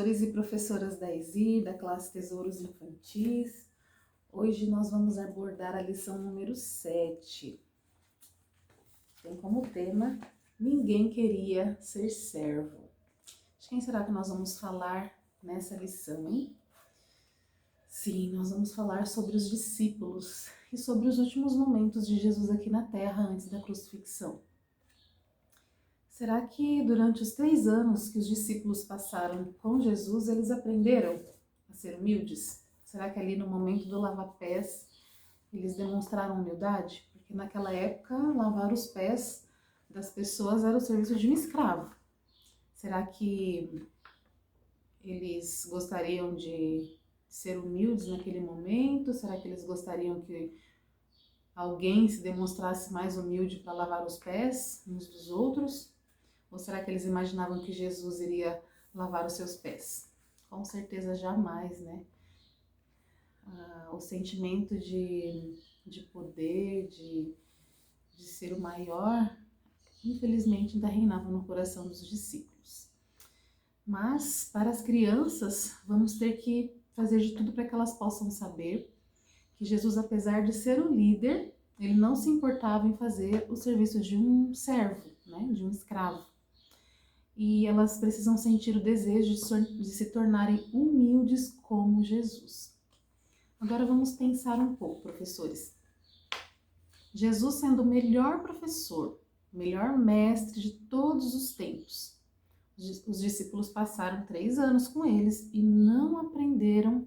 professores e professoras da ESI, da classe Tesouros Infantis. Hoje nós vamos abordar a lição número 7. Tem como tema, ninguém queria ser servo. De quem será que nós vamos falar nessa lição, hein? Sim, nós vamos falar sobre os discípulos e sobre os últimos momentos de Jesus aqui na Terra antes da crucifixão. Será que durante os 3 anos que os discípulos passaram com Jesus, eles aprenderam a ser humildes? Será que ali no momento do lava-pés, eles demonstraram humildade? Porque naquela época, lavar os pés das pessoas era o serviço de um escravo. Será que eles gostariam de ser humildes naquele momento? Será que eles gostariam que alguém se demonstrasse mais humilde para lavar os pés uns dos outros? Ou será que eles imaginavam que Jesus iria lavar os seus pés? Com certeza jamais, né? O sentimento de poder, de ser o maior, infelizmente ainda reinava no coração dos discípulos. Mas para as crianças, vamos ter que fazer de tudo para que elas possam saber que Jesus, apesar de ser o líder, ele não se importava em fazer o serviço de um servo, né? De um escravo. E elas precisam sentir o desejo de se tornarem humildes como Jesus. Agora vamos pensar um pouco, professores. Jesus sendo o melhor professor, o melhor mestre de todos os tempos. Os discípulos passaram 3 anos com eles e não aprenderam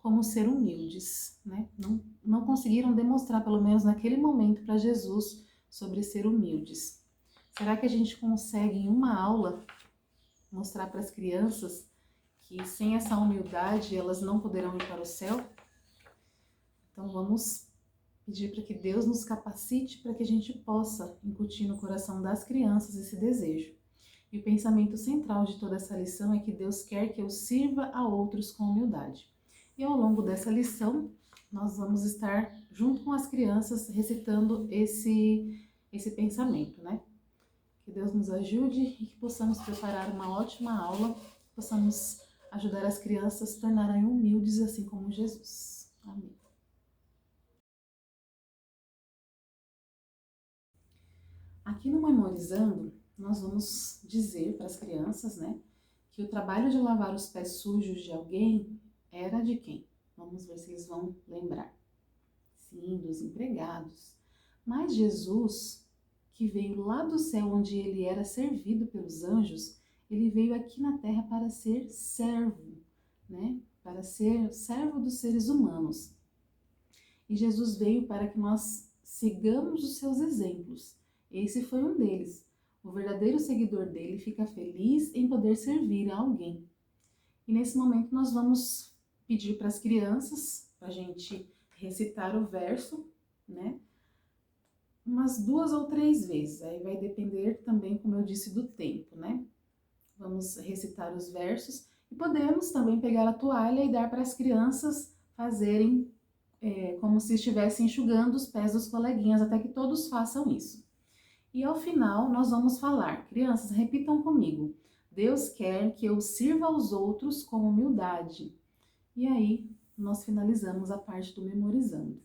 como ser humildes, né? Não conseguiram demonstrar, pelo menos naquele momento, para Jesus sobre ser humildes. Será que a gente consegue, em uma aula, mostrar para as crianças que sem essa humildade elas não poderão ir para o céu? Então vamos pedir para que Deus nos capacite para que a gente possa incutir no coração das crianças esse desejo. E o pensamento central de toda essa lição é que Deus quer que eu sirva a outros com humildade. E ao longo dessa lição, nós vamos estar junto com as crianças recitando esse pensamento, né? Que Deus nos ajude e que possamos preparar uma ótima aula, que possamos ajudar as crianças a se tornarem humildes assim como Jesus. Amém. Aqui no Memorizando, nós vamos dizer para as crianças, né, que o trabalho de lavar os pés sujos de alguém era de quem? Vamos ver se eles vão lembrar. Sim, dos empregados. Mas Jesus, que veio lá do céu onde ele era servido pelos anjos, ele veio aqui na terra para ser servo, né? Para ser servo dos seres humanos. E Jesus veio para que nós sigamos os seus exemplos. Esse foi um deles. O verdadeiro seguidor dele fica feliz em poder servir a alguém. E nesse momento nós vamos pedir para as crianças, para a gente recitar o verso, né? Umas 2 ou 3 vezes, aí vai depender também, como eu disse, do tempo, né? Vamos recitar os versos e podemos também pegar a toalha e dar para as crianças fazerem como se estivessem enxugando os pés dos coleguinhas, até que todos façam isso. E ao final nós vamos falar, crianças, repitam comigo, Deus quer que eu sirva aos outros com humildade. E aí nós finalizamos a parte do memorizando.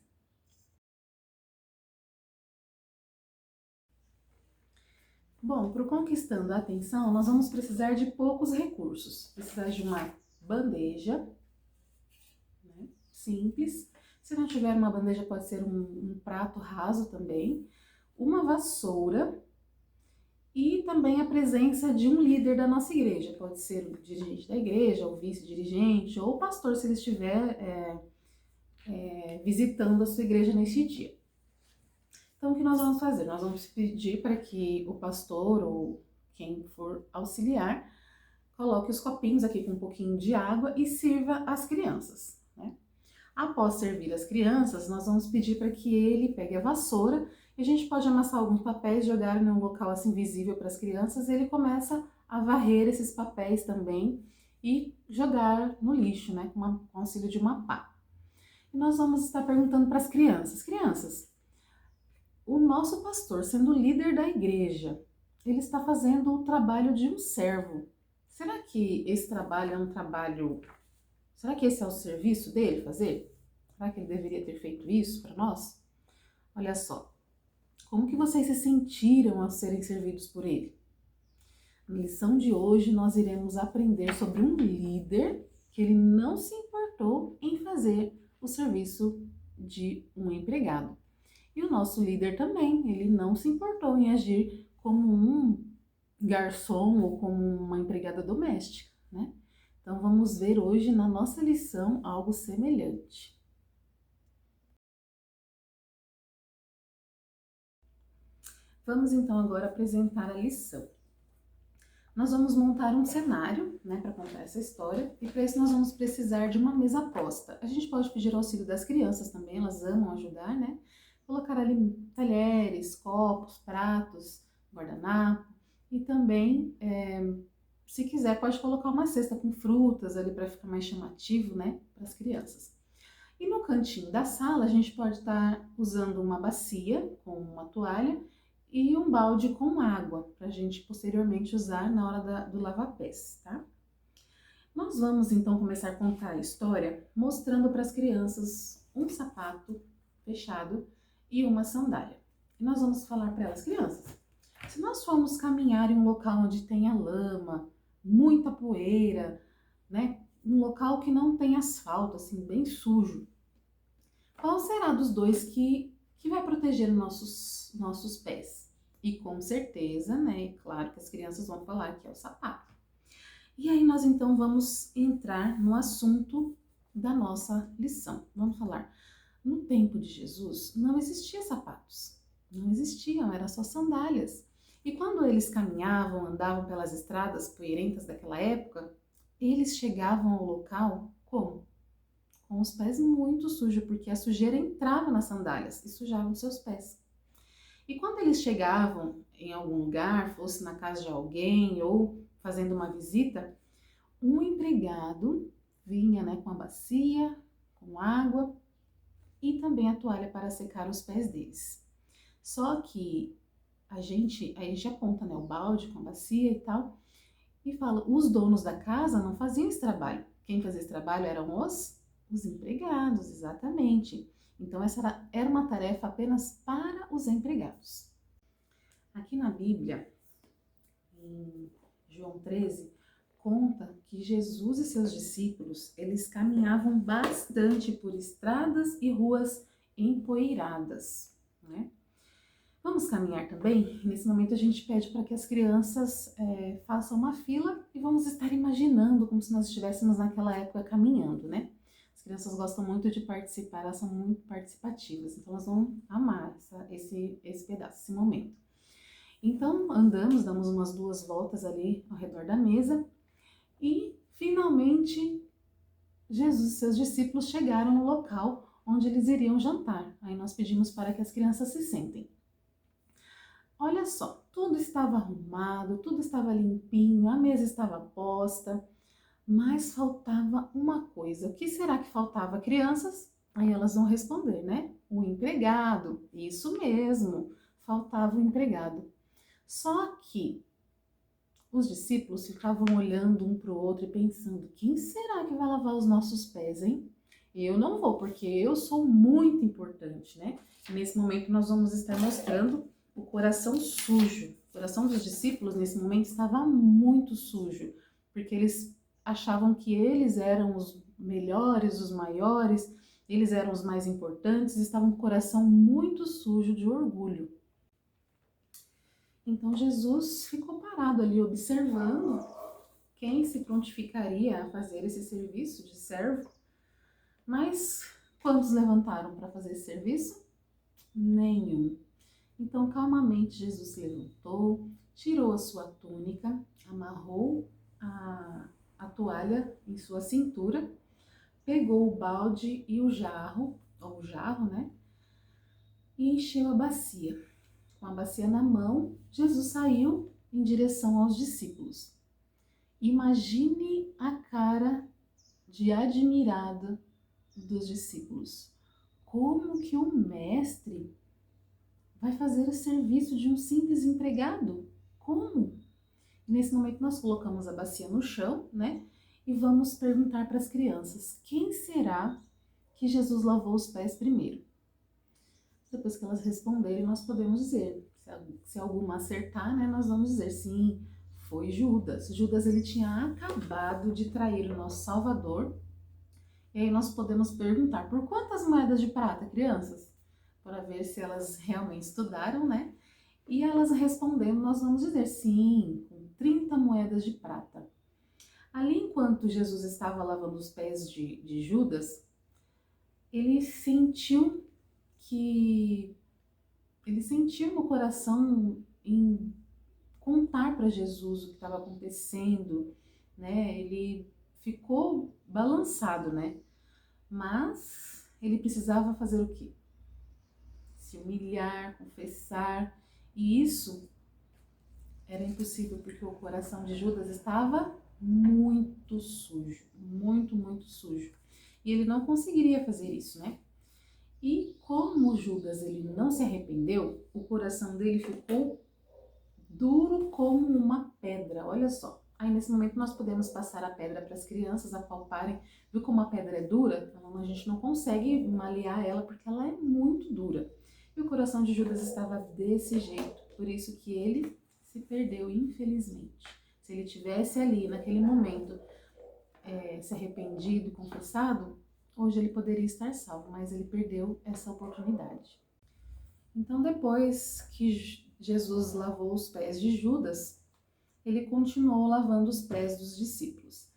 Bom, para o Conquistando a Atenção, nós vamos precisar de poucos recursos. Precisar de uma bandeja, né, simples. Se não tiver uma bandeja, pode ser um prato raso também. Uma vassoura e também a presença de um líder da nossa igreja. Pode ser o dirigente da igreja, o vice-dirigente, ou o pastor, se ele estiver visitando a sua igreja nesse dia. Então, o que nós vamos fazer? Nós vamos pedir para que o pastor ou quem for auxiliar coloque os copinhos aqui com um pouquinho de água e sirva as crianças, né? Após servir as crianças, nós vamos pedir para que ele pegue a vassoura e a gente pode amassar alguns papéis, jogar em um local assim visível para as crianças e ele começa a varrer esses papéis também e jogar no lixo, né? Com o auxílio de uma pá. E nós vamos estar perguntando para as crianças, o nosso pastor, sendo líder da igreja, ele está fazendo o trabalho de um servo. Será que esse trabalho é um trabalho... Será que esse é o serviço dele fazer? Será que ele deveria ter feito isso para nós? Olha só, como que vocês se sentiram ao serem servidos por ele? Na lição de hoje, nós iremos aprender sobre um líder que ele não se importou em fazer o serviço de um empregado. E o nosso líder também, ele não se importou em agir como um garçom ou como uma empregada doméstica, né? Então vamos ver hoje na nossa lição algo semelhante. Vamos então agora apresentar a lição. Nós vamos montar um cenário, né, para contar essa história, e para isso nós vamos precisar de uma mesa posta. A gente pode pedir auxílio das crianças também, elas amam ajudar, né? Colocar ali talheres, copos, pratos, guardanapo, e também, se quiser, pode colocar uma cesta com frutas ali para ficar mais chamativo, né, para as crianças. E no cantinho da sala, a gente pode estar usando uma bacia com uma toalha e um balde com água, para a gente posteriormente usar na hora do lava-pés, tá? Nós vamos então começar a contar a história mostrando para as crianças um sapato fechado e uma sandália. E nós vamos falar para elas: crianças, se nós formos caminhar em um local onde tenha lama, muita poeira, né? Um local que não tem asfalto, assim, bem sujo, qual será dos dois que vai proteger nossos pés? E com certeza, né, claro que as crianças vão falar que é o sapato. E aí nós então vamos entrar no assunto da nossa lição. Vamos falar, no tempo de Jesus não existia sapatos, não existiam, eram só sandálias. E quando eles caminhavam, andavam pelas estradas poeirentas daquela época, eles chegavam ao local como? Com os pés muito sujos, porque a sujeira entrava nas sandálias e sujava os seus pés. E quando eles chegavam em algum lugar, fosse na casa de alguém ou fazendo uma visita, um empregado vinha, né, com a bacia, com água e também a toalha para secar os pés deles. Só que a gente aponta, né, o balde com a bacia e tal, e fala, os donos da casa não faziam esse trabalho. Quem fazia esse trabalho eram os empregados, exatamente. Então essa era uma tarefa apenas para os empregados. Aqui na Bíblia, em João 13, conta que Jesus e seus discípulos, eles caminhavam bastante por estradas e ruas empoeiradas, né? Vamos caminhar também? Nesse momento a gente pede para que as crianças façam uma fila e vamos estar imaginando como se nós estivéssemos naquela época caminhando, né? As crianças gostam muito de participar, elas são muito participativas, então elas vão amar esse pedaço, esse momento. Então andamos, damos umas 2 voltas ali ao redor da mesa e finalmente Jesus e seus discípulos chegaram no local onde eles iriam jantar. Aí nós pedimos para que as crianças se sentem. Olha só, tudo estava arrumado, tudo estava limpinho, a mesa estava posta, mas faltava uma coisa. O que será que faltava, crianças? Aí elas vão responder, né? O empregado, isso mesmo, faltava o empregado. Só que os discípulos ficavam olhando um para o outro e pensando, quem será que vai lavar os nossos pés, hein? Eu não vou, porque eu sou muito importante, né? Nesse momento nós vamos estar mostrando o coração sujo. O coração dos discípulos nesse momento estava muito sujo, porque eles achavam que eles eram os melhores, os maiores, eles eram os mais importantes, estavam com o coração muito sujo de orgulho. Então Jesus ficou parado ali observando quem se prontificaria a fazer esse serviço de servo. Mas quantos levantaram para fazer esse serviço? Nenhum. Então, calmamente, Jesus se levantou, tirou a sua túnica, amarrou a toalha em sua cintura, pegou o balde e o jarro, né? E encheu a bacia. Com a bacia na mão, Jesus saiu em direção aos discípulos. Imagine a cara de admirada dos discípulos. Como que o mestre vai fazer o serviço de um simples empregado? Como? Nesse momento nós colocamos a bacia no chão, né? E vamos perguntar para as crianças, quem será que Jesus lavou os pés primeiro? Depois que elas responderem, nós podemos dizer, se alguma acertar, né, nós vamos dizer, sim, foi Judas. Judas, ele tinha acabado de trair o nosso Salvador. E aí nós podemos perguntar, por quantas moedas de prata, crianças? Para ver se elas realmente estudaram, né? E elas respondendo, nós vamos dizer, sim, com 30 moedas de prata. Ali, enquanto Jesus estava lavando os pés de Judas, ele sentiu no coração em contar para Jesus o que estava acontecendo, né? Ele ficou balançado, né? Mas ele precisava fazer o quê? Se humilhar, confessar, e isso era impossível porque o coração de Judas estava muito sujo, muito sujo. E ele não conseguiria fazer isso, né? E como Judas ele não se arrependeu, o coração dele ficou duro como uma pedra, olha só. Aí nesse momento nós podemos passar a pedra para as crianças apalparem, viu como a pedra é dura? Então a gente não consegue malear ela porque ela é muito dura. E o coração de Judas estava desse jeito, por isso que ele se perdeu, infelizmente. Se ele tivesse ali naquele momento se arrependido, confessado, hoje ele poderia estar salvo, mas ele perdeu essa oportunidade. Então depois que Jesus lavou os pés de Judas, ele continuou lavando os pés dos discípulos.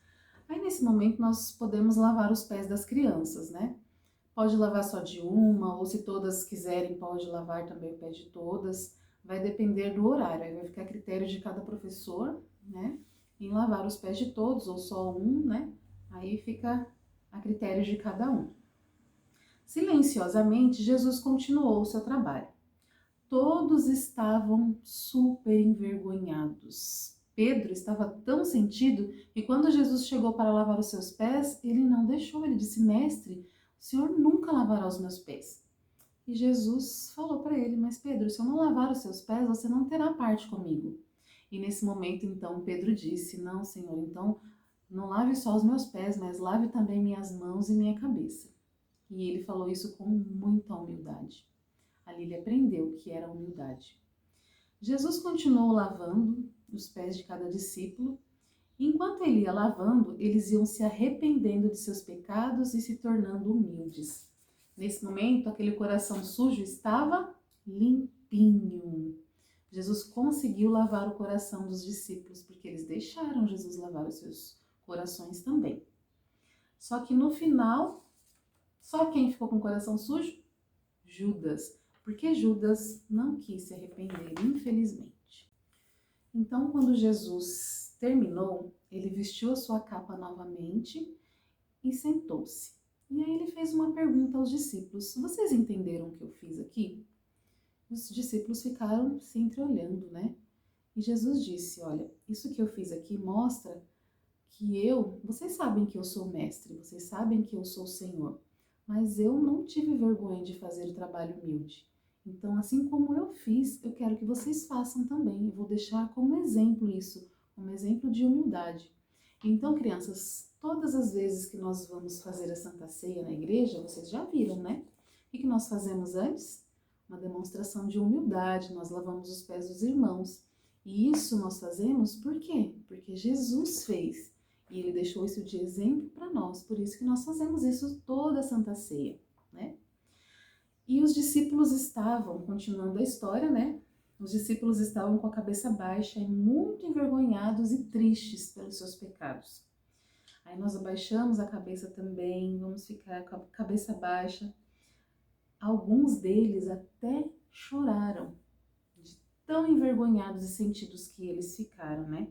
Aí nesse momento nós podemos lavar os pés das crianças, né? Pode lavar só de uma, ou se todas quiserem, pode lavar também o pé de todas. Vai depender do horário, aí vai ficar a critério de cada professor, né? Em lavar os pés de todos, ou só um, né? Aí fica a critério de cada um. Silenciosamente, Jesus continuou o seu trabalho. Todos estavam super envergonhados. Pedro estava tão sentido que quando Jesus chegou para lavar os seus pés, ele não deixou, ele disse, mestre, o Senhor nunca lavará os meus pés. E Jesus falou para ele, mas Pedro, se eu não lavar os seus pés, você não terá parte comigo. E nesse momento, então, Pedro disse, não, Senhor, então não lave só os meus pés, mas lave também minhas mãos e minha cabeça. E ele falou isso com muita humildade. Ali ele aprendeu o que era humildade. Jesus continuou lavando os pés de cada discípulo. Enquanto ele ia lavando, eles iam se arrependendo de seus pecados e se tornando humildes. Nesse momento, aquele coração sujo estava limpinho. Jesus conseguiu lavar o coração dos discípulos, porque eles deixaram Jesus lavar os seus corações também. Só que no final, só quem ficou com o coração sujo? Judas. Porque Judas não quis se arrepender, infelizmente. Então, quando Jesus terminou, ele vestiu a sua capa novamente e sentou-se. E aí ele fez uma pergunta aos discípulos. Vocês entenderam o que eu fiz aqui? Os discípulos ficaram se entreolhando, né? E Jesus disse, olha, isso que eu fiz aqui mostra que vocês sabem que eu sou mestre, vocês sabem que eu sou Senhor, mas eu não tive vergonha de fazer o trabalho humilde. Então, assim como eu fiz, eu quero que vocês façam também. Eu vou deixar como exemplo isso, como exemplo de humildade. Então, crianças, todas as vezes que nós vamos fazer a Santa Ceia na igreja, vocês já viram, né? O que nós fazemos antes? Uma demonstração de humildade, nós lavamos os pés dos irmãos. E isso nós fazemos por quê? Porque Jesus fez. E ele deixou isso de exemplo para nós. Por isso que nós fazemos isso toda a Santa Ceia, né? E os discípulos estavam, continuando a história, né? Os discípulos estavam com a cabeça baixa e muito envergonhados e tristes pelos seus pecados. Aí nós abaixamos a cabeça também, vamos ficar com a cabeça baixa. Alguns deles até choraram, de tão envergonhados e sentidos que eles ficaram, né?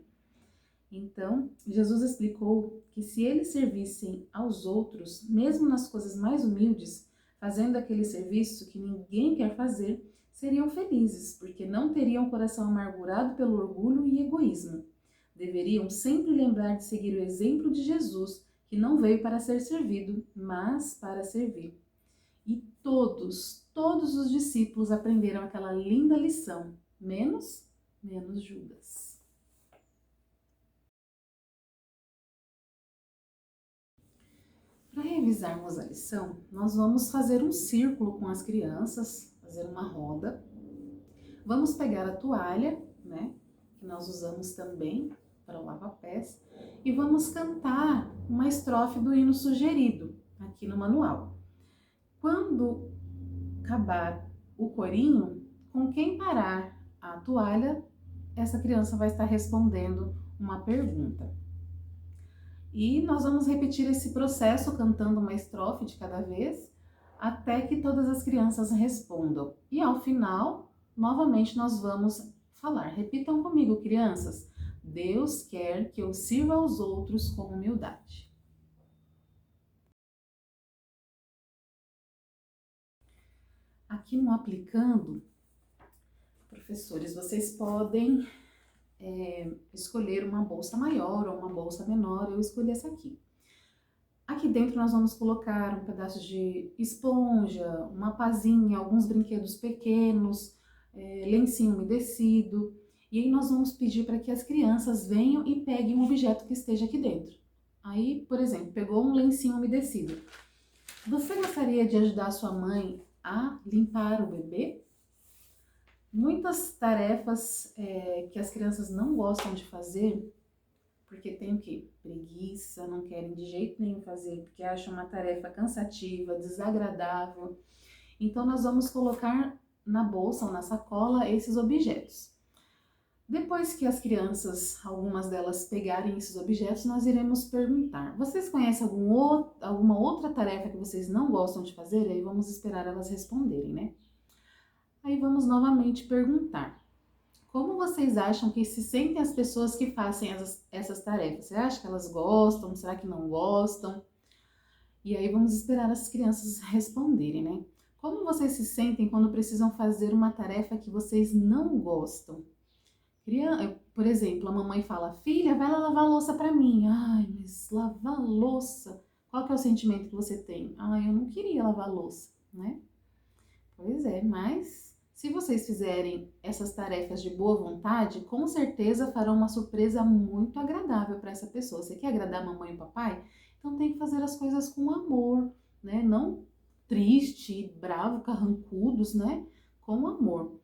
Então, Jesus explicou que se eles servissem aos outros, mesmo nas coisas mais humildes, fazendo aquele serviço que ninguém quer fazer, seriam felizes, porque não teriam o coração amargurado pelo orgulho e egoísmo. Deveriam sempre lembrar de seguir o exemplo de Jesus, que não veio para ser servido, mas para servir. E todos os discípulos aprenderam aquela linda lição, menos Judas. Para revisarmos a lição, nós vamos fazer um círculo com as crianças, fazer uma roda. Vamos pegar a toalha, né, que nós usamos também para o lava-pés, e vamos cantar uma estrofe do hino sugerido aqui no manual. Quando acabar o corinho, com quem parar a toalha, essa criança vai estar respondendo uma pergunta. E nós vamos repetir esse processo cantando uma estrofe de cada vez, até que todas as crianças respondam. E ao final, novamente nós vamos falar. Repitam comigo, crianças. Deus quer que eu sirva aos outros com humildade. Aqui no aplicando, professores, vocês podem escolher uma bolsa maior ou uma bolsa menor. Eu escolhi essa aqui. Aqui dentro nós vamos colocar um pedaço de esponja, uma pazinha, alguns brinquedos pequenos, lencinho umedecido. E aí nós vamos pedir para que as crianças venham e peguem um objeto que esteja aqui dentro. Aí, por exemplo, pegou um lencinho umedecido. Você gostaria de ajudar a sua mãe a limpar o bebê? Muitas tarefas que as crianças não gostam de fazer, porque tem o quê? Preguiça, não querem de jeito nenhum fazer, porque acham uma tarefa cansativa, desagradável. Então, nós vamos colocar na bolsa ou na sacola esses objetos. Depois que as crianças, algumas delas, pegarem esses objetos, nós iremos perguntar. Vocês conhecem alguma outra tarefa que vocês não gostam de fazer? Aí vamos esperar elas responderem, né? Aí vamos novamente perguntar. Como vocês acham que se sentem as pessoas que fazem essas tarefas? Você acha que elas gostam? Será que não gostam? E aí vamos esperar as crianças responderem, né? Como vocês se sentem quando precisam fazer uma tarefa que vocês não gostam? Por exemplo, a mamãe fala, filha, vai lá lavar a louça pra mim. Ai, mas lavar a louça? Qual que é o sentimento que você tem? Ai, eu não queria lavar a louça, né? Pois é, mas se vocês fizerem essas tarefas de boa vontade, com certeza farão uma surpresa muito agradável para essa pessoa. Você quer agradar a mamãe e o papai? Então tem que fazer as coisas com amor, né? Não triste, bravo, carrancudos, né? Com amor.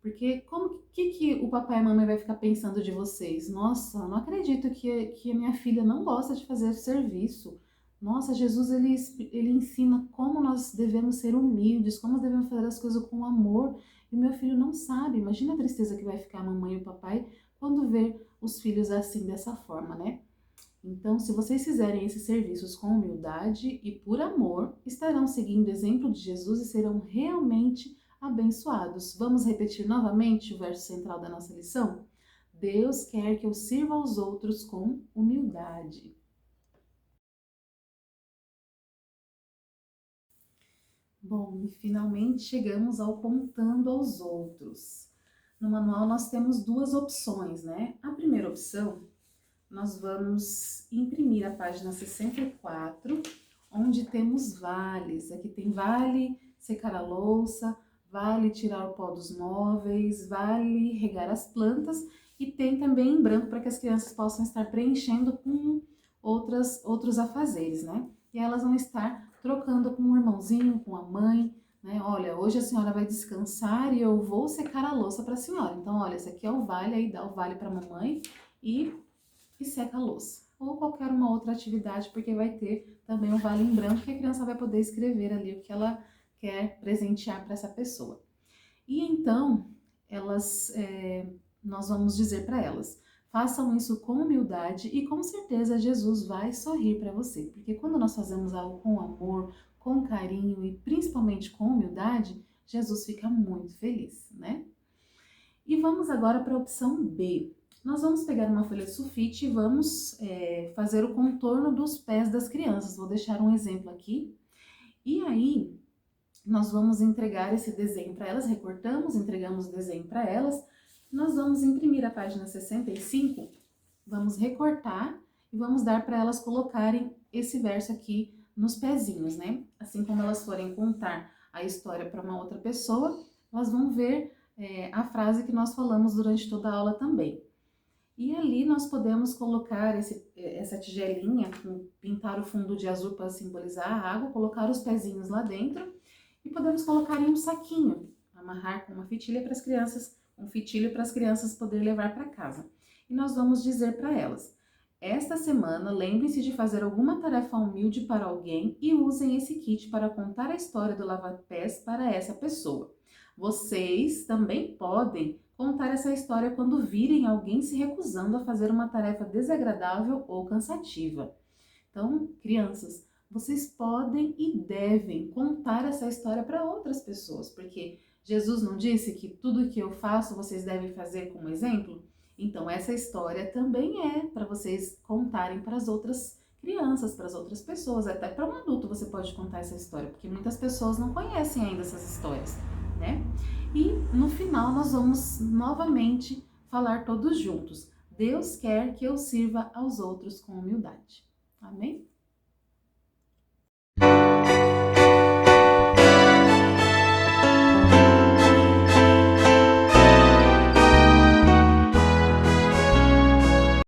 Porque que o papai e a mamãe vai ficar pensando de vocês? Nossa, não acredito que a minha filha não gosta de fazer serviço. Nossa, Jesus, ele ensina como nós devemos ser humildes, como nós devemos fazer as coisas com amor. E o meu filho não sabe. Imagina a tristeza que vai ficar a mamãe e o papai quando ver os filhos assim, dessa forma, né? Então, se vocês fizerem esses serviços com humildade e por amor, estarão seguindo o exemplo de Jesus e serão realmente abençoados. Vamos repetir novamente o verso central da nossa lição? Deus quer que eu sirva aos outros com humildade. Bom, e finalmente chegamos ao contando aos outros. No manual nós temos duas opções, né? A primeira opção, nós vamos imprimir a página 64, onde temos vales. Aqui tem vale secar a louça, vale tirar o pó dos móveis, vale regar as plantas e tem também em branco para que as crianças possam estar preenchendo com outros afazeres, né? E elas vão estar trocando com o irmãozinho, com a mãe, né? Olha, hoje a senhora vai descansar e eu vou secar a louça para a senhora. Então, olha, esse aqui é o vale, aí dá o vale para a mamãe e seca a louça. Ou qualquer uma outra atividade, porque vai ter também um vale em branco que a criança vai poder escrever ali o que ela quer presentear para essa pessoa. E então, nós vamos dizer para elas, façam isso com humildade e com certeza Jesus vai sorrir para você. Porque quando nós fazemos algo com amor, com carinho e principalmente com humildade, Jesus fica muito feliz, né? E vamos agora para a opção B. Nós vamos pegar uma folha de sulfite e vamos fazer o contorno dos pés das crianças. Vou deixar um exemplo aqui. E aí, nós vamos entregar esse desenho para elas, recortamos, entregamos o desenho para elas. Nós vamos imprimir a página 65, vamos recortar e vamos dar para elas colocarem esse verso aqui nos pezinhos, né? Assim como elas forem contar a história para uma outra pessoa, elas vão ver a frase que nós falamos durante toda a aula também. E ali nós podemos colocar essa tigelinha, pintar o fundo de azul para simbolizar a água, colocar os pezinhos lá dentro e podemos colocar em um saquinho, amarrar com uma fitilha para as crianças, um fitilho para as crianças poderem levar para casa. E nós vamos dizer para elas: esta semana, lembre-se de fazer alguma tarefa humilde para alguém e usem esse kit para contar a história do lava-pés para essa pessoa. Vocês também podem contar essa história quando virem alguém se recusando a fazer uma tarefa desagradável ou cansativa. Então, crianças, vocês podem e devem contar essa história para outras pessoas, porque Jesus não disse que tudo que eu faço vocês devem fazer como exemplo? Então, essa história também é para vocês contarem para as outras crianças, para as outras pessoas, até para um adulto você pode contar essa história, porque muitas pessoas não conhecem ainda essas histórias, né? E no final nós vamos novamente falar todos juntos. Deus quer que eu sirva aos outros com humildade. Amém?